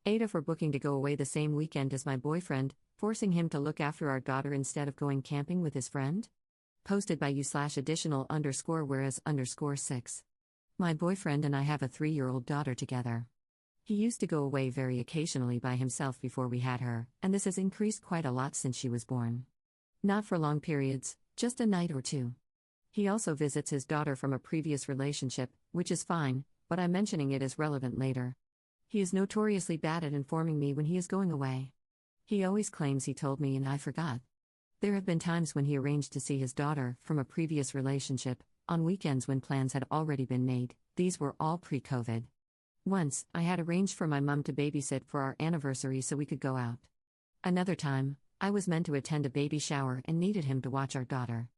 AITAH for booking to go away the same weekend as my boyfriend, forcing him to look after our daughter instead of going camping with his friend? Posted by you/additional_whereas_6. My boyfriend and I have a 3-year-old daughter together. He used to go away very occasionally by himself before we had her, and this has increased quite a lot since she was born. Not for long periods, just a night or two. He also visits his daughter from a previous relationship, which is fine, but I'm mentioning it as relevant later. He is notoriously bad at informing me when he is going away. He always claims he told me and I forgot. There have been times when he arranged to see his daughter from a previous relationship, on weekends when plans had already been made. These were all pre-COVID. Once, I had arranged for my mum to babysit for our anniversary so we could go out. Another time, I was meant to attend a baby shower and needed him to watch our daughter.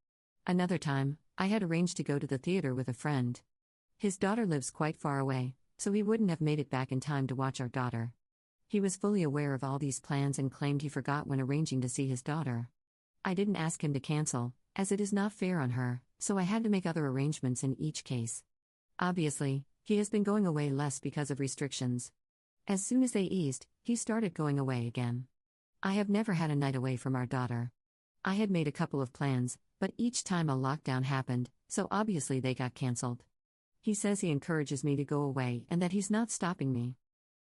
Another time, I had arranged to go to the theater with a friend. His daughter lives quite far away, so he wouldn't have made it back in time to watch our daughter. He was fully aware of all these plans and claimed he forgot when arranging to see his daughter. I didn't ask him to cancel, as it is not fair on her, so I had to make other arrangements in each case. Obviously, he has been going away less because of restrictions. As soon as they eased, he started going away again. I have never had a night away from our daughter. I had made a couple of plans, but each time a lockdown happened, so obviously they got cancelled. He says he encourages me to go away and that he's not stopping me.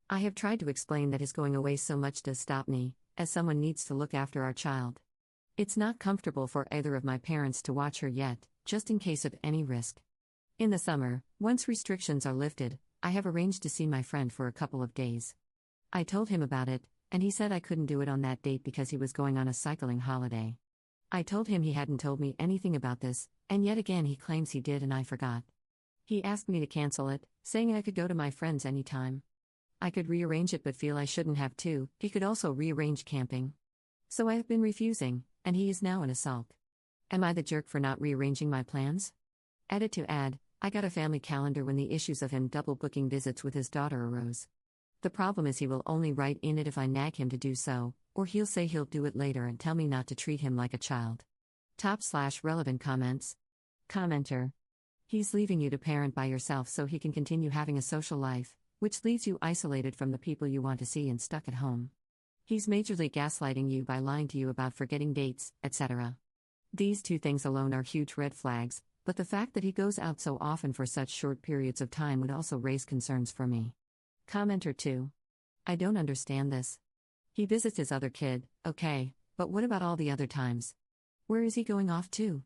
I have tried to explain that his going away so much does stop me, as someone needs to look after our child. It's not comfortable for either of my parents to watch her yet, just in case of any risk. In the summer, once restrictions are lifted, I have arranged to see my friend for a couple of days. I told him about it, and he said I couldn't do it on that date because he was going on a cycling holiday. I told him he hadn't told me anything about this, and yet again he claims he did and I forgot. He asked me to cancel it, saying I could go to my friend's anytime. I could rearrange it but feel I shouldn't have to. He could also rearrange camping. So I have been refusing, and he is now in a sulk. Am I the jerk for not rearranging my plans? Edit to add, I got a family calendar when the issues of him double booking visits with his daughter arose. The problem is he will only write in it if I nag him to do so, or he'll say he'll do it later and tell me not to treat him like a child. Top/relevant comments. Commenter. He's leaving you to parent by yourself so he can continue having a social life, which leaves you isolated from the people you want to see and stuck at home. He's majorly gaslighting you by lying to you about forgetting dates, etc. These two things alone are huge red flags, but the fact that he goes out so often for such short periods of time would also raise concerns for me. Commenter 2. I don't understand this. He visits his other kid, okay, but what about all the other times? Where is he going off to?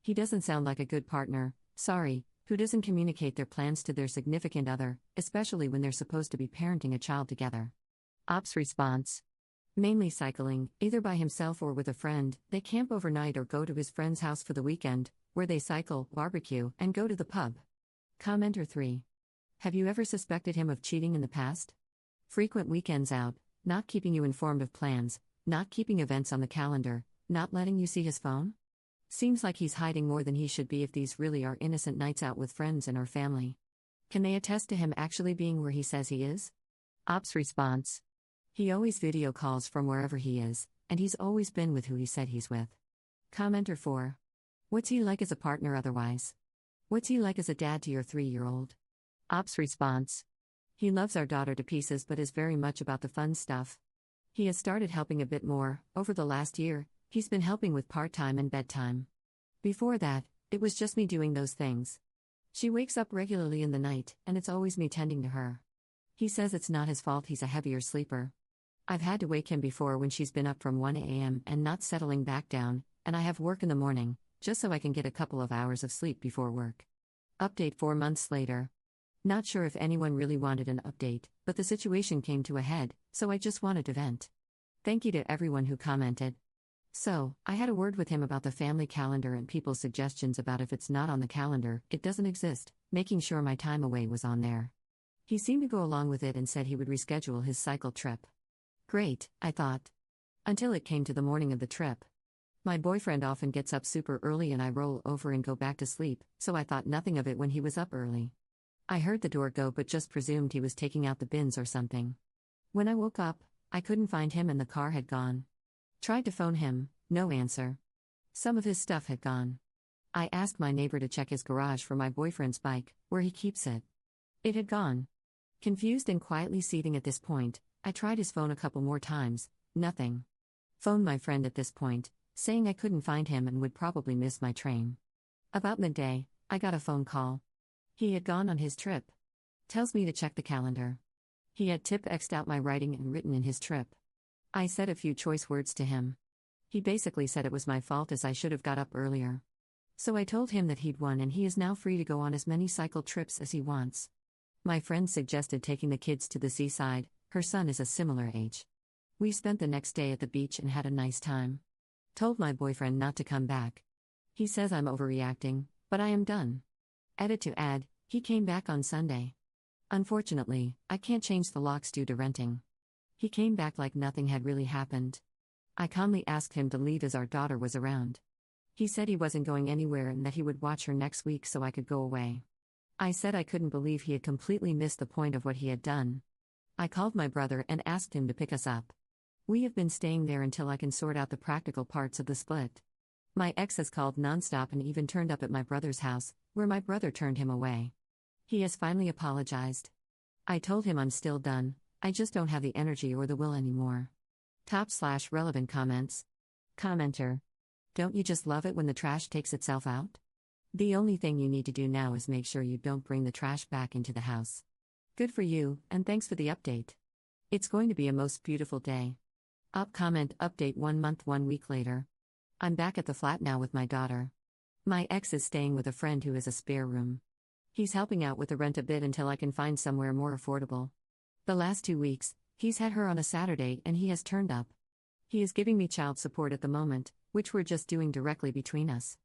He doesn't sound like a good partner, sorry, who doesn't communicate their plans to their significant other, especially when they're supposed to be parenting a child together. Ops response. Mainly cycling, either by himself or with a friend. They camp overnight or go to his friend's house for the weekend, where they cycle, barbecue, and go to the pub. Commenter 3. Have you ever suspected him of cheating in the past? Frequent weekends out, not keeping you informed of plans, not keeping events on the calendar, not letting you see his phone? Seems like he's hiding more than he should be if these really are innocent nights out with friends and our family. Can they attest to him actually being where he says he is? Ops response. He always video calls from wherever he is, and he's always been with who he said he's with. Commenter 4. What's he like as a partner otherwise? What's he like as a dad to your 3-year-old? Ops response. He loves our daughter to pieces but is very much about the fun stuff. He has started helping a bit more. Over the last year, he's been helping with part-time and bedtime. Before that, it was just me doing those things. She wakes up regularly in the night, and it's always me tending to her. He says it's not his fault he's a heavier sleeper. I've had to wake him before when she's been up from 1 a.m. and not settling back down, and I have work in the morning, just so I can get a couple of hours of sleep before work. Update 4 months later. Not sure if anyone really wanted an update, but the situation came to a head, so I just wanted to vent. Thank you to everyone who commented. So, I had a word with him about the family calendar and people's suggestions about if it's not on the calendar, it doesn't exist, making sure my time away was on there. He seemed to go along with it and said he would reschedule his cycle trip. Great, I thought. Until it came to the morning of the trip. My boyfriend often gets up super early and I roll over and go back to sleep, so I thought nothing of it when he was up early. I heard the door go but just presumed he was taking out the bins or something. When I woke up, I couldn't find him and the car had gone. Tried to phone him, no answer. Some of his stuff had gone. I asked my neighbor to check his garage for my boyfriend's bike, where he keeps it. It had gone. Confused and quietly seething at this point, I tried his phone a couple more times, nothing. Phoned my friend at this point, saying I couldn't find him and would probably miss my train. About midday, I got a phone call. He had gone on his trip. Tells me to check the calendar. He had X'd out my writing and written in his trip. I said a few choice words to him. He basically said it was my fault as I should have got up earlier. So I told him that he'd won and he is now free to go on as many cycle trips as he wants. My friend suggested taking the kids to the seaside, her son is a similar age. We spent the next day at the beach and had a nice time. Told my boyfriend not to come back. He says I'm overreacting, but I am done. Edit to add, he came back on Sunday. Unfortunately, I can't change the locks due to renting. He came back like nothing had really happened. I calmly asked him to leave as our daughter was around. He said he wasn't going anywhere and that he would watch her next week so I could go away. I said I couldn't believe he had completely missed the point of what he had done. I called my brother and asked him to pick us up. We have been staying there until I can sort out the practical parts of the split. My ex has called nonstop and even turned up at my brother's house, where my brother turned him away. He has finally apologized. I told him I'm still done, I just don't have the energy or the will anymore. Top/relevant comments. Commenter. Don't you just love it when the trash takes itself out? The only thing you need to do now is make sure you don't bring the trash back into the house. Good for you, and thanks for the update. It's going to be a most beautiful day. Up comment update 1 month 1 week later. I'm back at the flat now with my daughter. My ex is staying with a friend who has a spare room. He's helping out with the rent a bit until I can find somewhere more affordable. The last 2 weeks, he's had her on a Saturday and he has turned up. He is giving me child support at the moment, which we're just doing directly between us.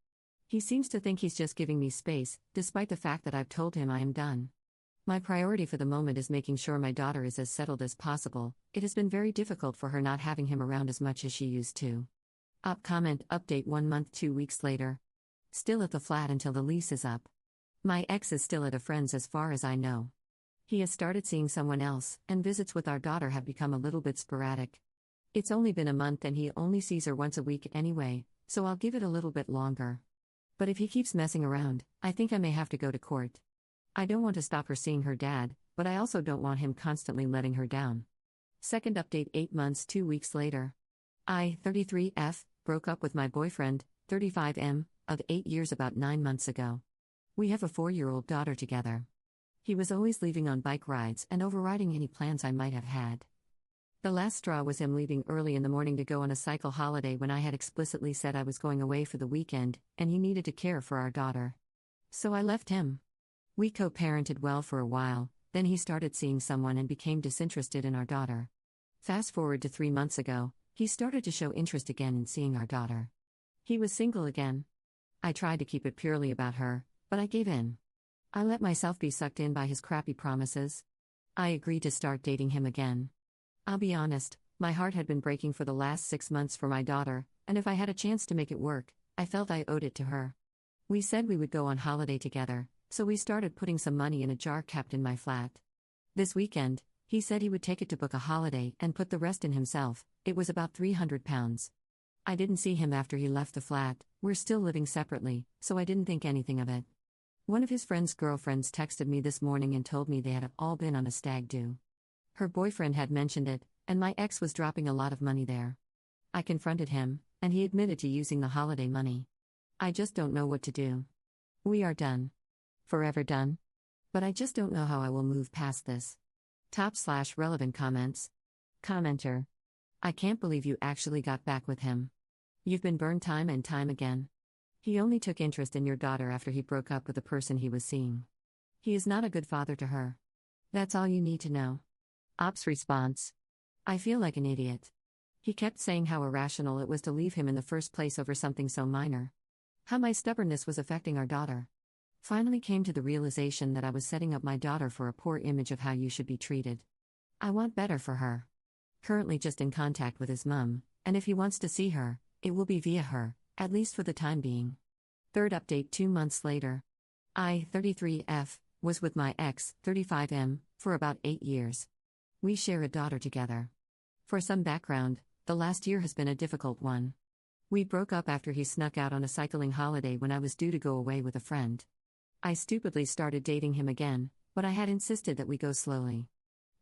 He seems to think he's just giving me space, despite the fact that I've told him I am done. My priority for the moment is making sure my daughter is as settled as possible. It has been very difficult for her not having him around as much as she used to. Up comment update 1 month 2 weeks later. Still at the flat until the lease is up. My ex is still at a friend's as far as I know. He has started seeing someone else, and visits with our daughter have become a little bit sporadic. It's only been a month and he only sees her once a week anyway, so I'll give it a little bit longer. But if he keeps messing around, I think I may have to go to court. I don't want to stop her seeing her dad, but I also don't want him constantly letting her down. Second update 8 months 2 weeks later. I, 33F, broke up with my boyfriend, 35M, of 8 years about 9 months ago. We have a 4-year-old daughter together. He was always leaving on bike rides and overriding any plans I might have had. The last straw was him leaving early in the morning to go on a cycle holiday when I had explicitly said I was going away for the weekend, and he needed to care for our daughter. So I left him. We co-parented well for a while, then he started seeing someone and became disinterested in our daughter. Fast forward to 3 months ago, he started to show interest again in seeing our daughter. He was single again. I tried to keep it purely about her, but I gave in. I let myself be sucked in by his crappy promises. I agreed to start dating him again. I'll be honest, my heart had been breaking for the last 6 months for my daughter, and if I had a chance to make it work, I felt I owed it to her. We said we would go on holiday together, so we started putting some money in a jar kept in my flat. This weekend, he said he would take it to book a holiday and put the rest in himself. It was about £300. I didn't see him after he left the flat. We're still living separately, so I didn't think anything of it. One of his friend's girlfriends texted me this morning and told me they had all been on a stag do. Her boyfriend had mentioned it, and my ex was dropping a lot of money there. I confronted him, and he admitted to using the holiday money. I just don't know what to do. We are done. Forever done. But I just don't know how I will move past this. Top/relevant comments. Commenter. I can't believe you actually got back with him. You've been burned time and time again. He only took interest in your daughter after he broke up with the person he was seeing. He is not a good father to her. That's all you need to know. Ops response. I feel like an idiot. He kept saying how irrational it was to leave him in the first place over something so minor. How my stubbornness was affecting our daughter. Finally came to the realization that I was setting up my daughter for a poor image of how you should be treated. I want better for her. Currently just in contact with his mum, and if he wants to see her, it will be via her, at least for the time being. Third update 2 months later. I, 33F, was with my ex, 35M, for about 8 years. We share a daughter together. For some background, the last year has been a difficult one. We broke up after he snuck out on a cycling holiday when I was due to go away with a friend. I stupidly started dating him again, but I had insisted that we go slowly.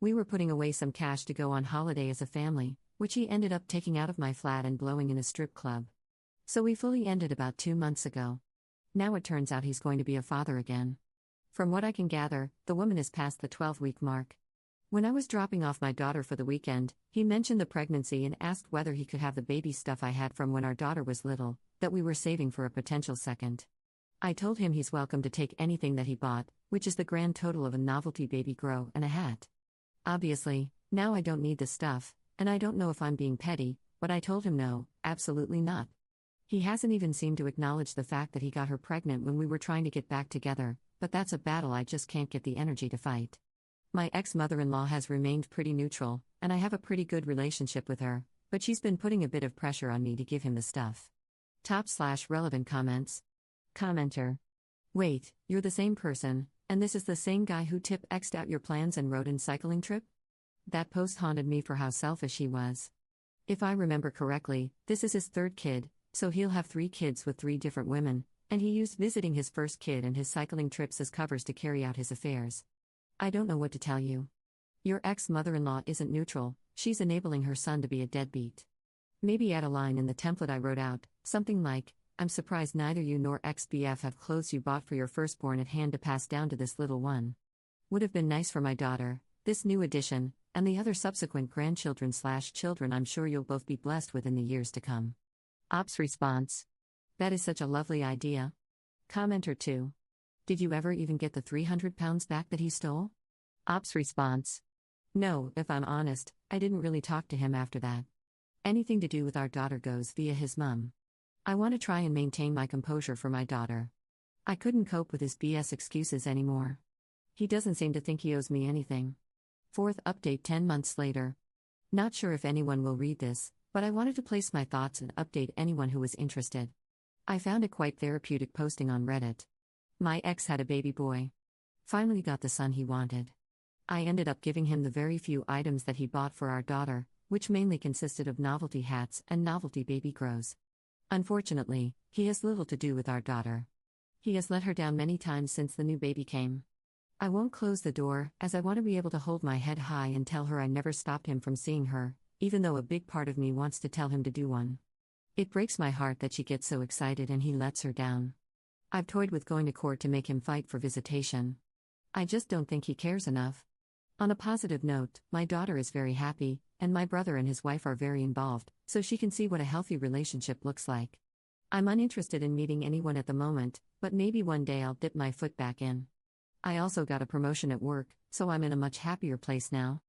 We were putting away some cash to go on holiday as a family, which he ended up taking out of my flat and blowing in a strip club. So we fully ended about 2 months ago. Now it turns out he's going to be a father again. From what I can gather, the woman is past the 12-week mark. When I was dropping off my daughter for the weekend, he mentioned the pregnancy and asked whether he could have the baby stuff I had from when our daughter was little, that we were saving for a potential second. I told him he's welcome to take anything that he bought, which is the grand total of a novelty baby grow and a hat. Obviously, now I don't need the stuff, and I don't know if I'm being petty, but I told him no, absolutely not. He hasn't even seemed to acknowledge the fact that he got her pregnant when we were trying to get back together, but that's a battle I just can't get the energy to fight. My ex-mother-in-law has remained pretty neutral, and I have a pretty good relationship with her, but she's been putting a bit of pressure on me to give him the stuff. Top/relevant comments. Commenter. Wait, you're the same person, and this is the same guy who X'd out your plans and wrote in cycling trip? That post haunted me for how selfish he was. If I remember correctly, this is his third kid, so he'll have 3 kids with 3 different women, and he used visiting his first kid and his cycling trips as covers to carry out his affairs. I don't know what to tell you. Your ex-mother-in-law isn't neutral, she's enabling her son to be a deadbeat. Maybe add a line in the template I wrote out, something like, I'm surprised neither you nor ex-BF have clothes you bought for your firstborn at hand to pass down to this little one. Would have been nice for my daughter, this new addition, and the other subsequent grandchildren/children I'm sure you'll both be blessed with in the years to come. Ops response. That is such a lovely idea. Commenter 2. Did you ever even get the 300 pounds back that he stole? Ops response. No, if I'm honest, I didn't really talk to him after that. Anything to do with our daughter goes via his mum. I want to try and maintain my composure for my daughter. I couldn't cope with his BS excuses anymore. He doesn't seem to think he owes me anything. 4th update 10 months later. Not sure if anyone will read this, but I wanted to place my thoughts and update anyone who was interested. I found it quite therapeutic posting on Reddit. My ex had a baby boy. Finally got the son he wanted. I ended up giving him the very few items that he bought for our daughter, which mainly consisted of novelty hats and novelty baby grows. Unfortunately, he has little to do with our daughter. He has let her down many times since the new baby came. I won't close the door, as I want to be able to hold my head high and tell her I never stopped him from seeing her, even though a big part of me wants to tell him to do one. It breaks my heart that she gets so excited and he lets her down. I've toyed with going to court to make him fight for visitation. I just don't think he cares enough. On a positive note, my daughter is very happy, and my brother and his wife are very involved, so she can see what a healthy relationship looks like. I'm uninterested in meeting anyone at the moment, but maybe one day I'll dip my foot back in. I also got a promotion at work, so I'm in a much happier place now.